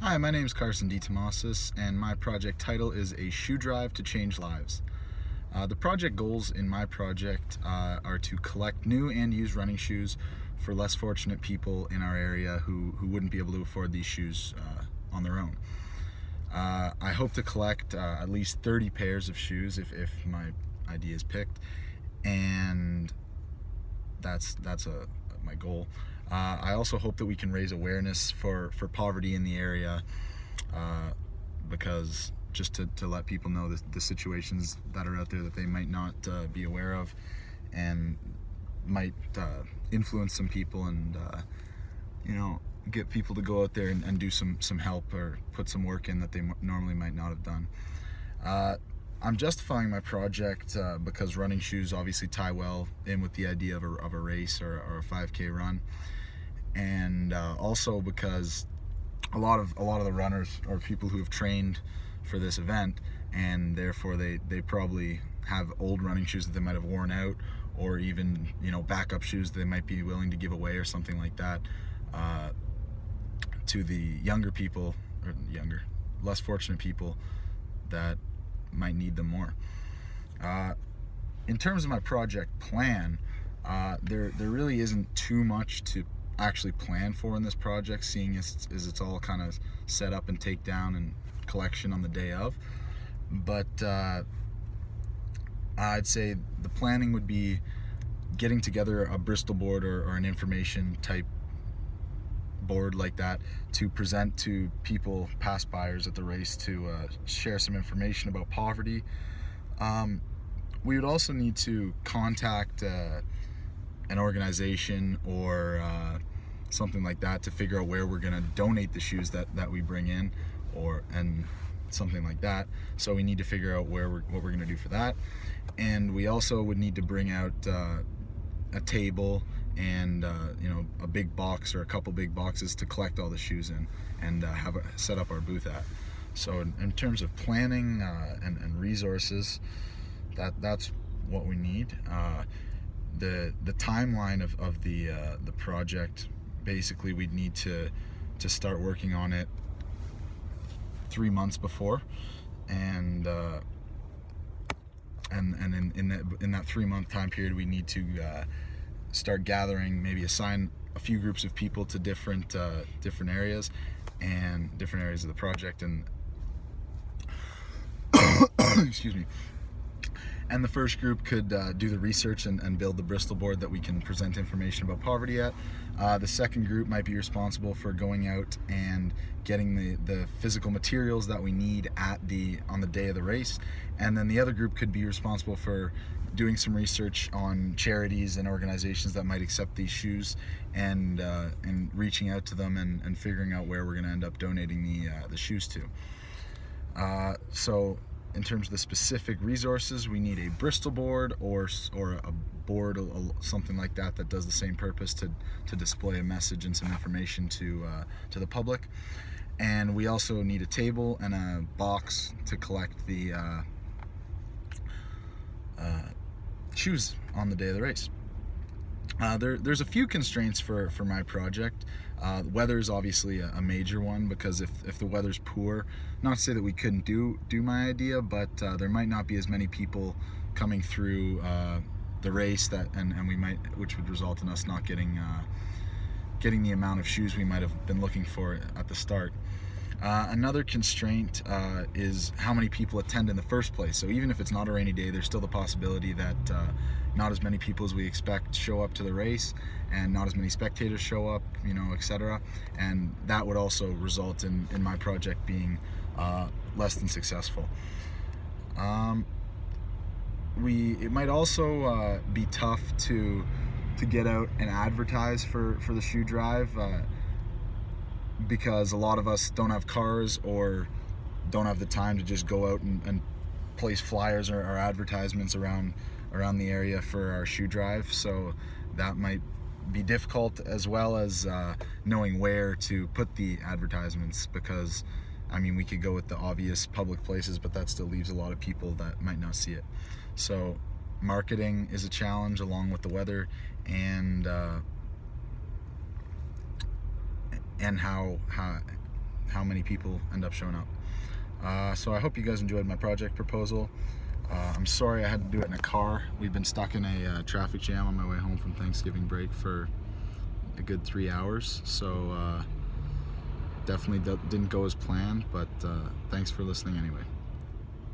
Hi, my name is Carson and my project title is A Shoe Drive to Change Lives. The project goals in my project are to collect new and used running shoes for less fortunate people in our area who wouldn't be able to afford these shoes on their own. I hope to collect at least 30 pairs of shoes if my idea is picked, and that's my goal. I also hope that we can raise awareness for poverty in the area, because just to let people know the situations that are out there that they might not be aware of, and might influence some people, and get people to go out there and do some help or put some work in that they normally might not have done. I'm justifying my project because running shoes obviously tie well in with the idea of a race or a 5K run, and also because a lot of the runners are people who have trained for this event, and therefore they probably have old running shoes that they might have worn out, or even backup shoes that they might be willing to give away or something like that to the younger people, or less fortunate people that might need them more. In terms of my project plan, there really isn't too much to actually plan for in this project, seeing as it's all kind of set up and take down and collection on the day of. But I'd say the planning would be getting together a Bristol board or an information type board like that to present to people, past buyers at the race, to share some information about poverty. We would also need to contact an organization or something like that to figure out where we're going to donate the shoes that we bring in, and something like that. So we need to figure out what we're going to do for that. And we also would need to bring out a table and a big box or a couple big boxes to collect all the shoes in, and set up our booth at. So in terms of planning and resources, that's what we need. The timeline of the project, basically we'd need to start working on it 3 months before, and in that 3-month time period we need to start gathering, maybe assign a few groups of people to different areas and different areas of the project, and excuse me. And the first group could do the research and build the Bristol board that we can present information about poverty at. The second group might be responsible for going out and getting the physical materials that we need on the day of the race. And then the other group could be responsible for doing some research on charities and organizations that might accept these shoes, and reaching out to them and figuring out where we're going to end up donating the shoes to. So in terms of the specific resources, we need a Bristol board or a board, something like that does the same purpose, to display a message and some information to the public. And we also need a table and a box to collect the shoes on the day of the race. There's a few constraints for my project. Weather is obviously a major one, because if the weather's poor, not to say that we couldn't do my idea, but there might not be as many people coming through the race, which would result in us not getting the amount of shoes we might have been looking for at the start. Another constraint is how many people attend in the first place. So even if it's not a rainy day, there's still the possibility that not as many people as we expect show up to the race, and not as many spectators show up, etc. And that would also result in my project being less than successful. It might also be tough to get out and advertise for the shoe drive, because a lot of us don't have cars or don't have the time to just go out and place flyers or advertisements around the area for our shoe drive. So that might be difficult, as well as knowing where to put the advertisements, because we could go with the obvious public places, but that still leaves a lot of people that might not see it. So marketing is a challenge, along with the weather, and how how many people end up showing up. So I hope you guys enjoyed my project proposal. I'm sorry I had to do it in a car. We've been stuck in a traffic jam on my way home from Thanksgiving break for a good 3 hours, so definitely didn't go as planned, but thanks for listening anyway.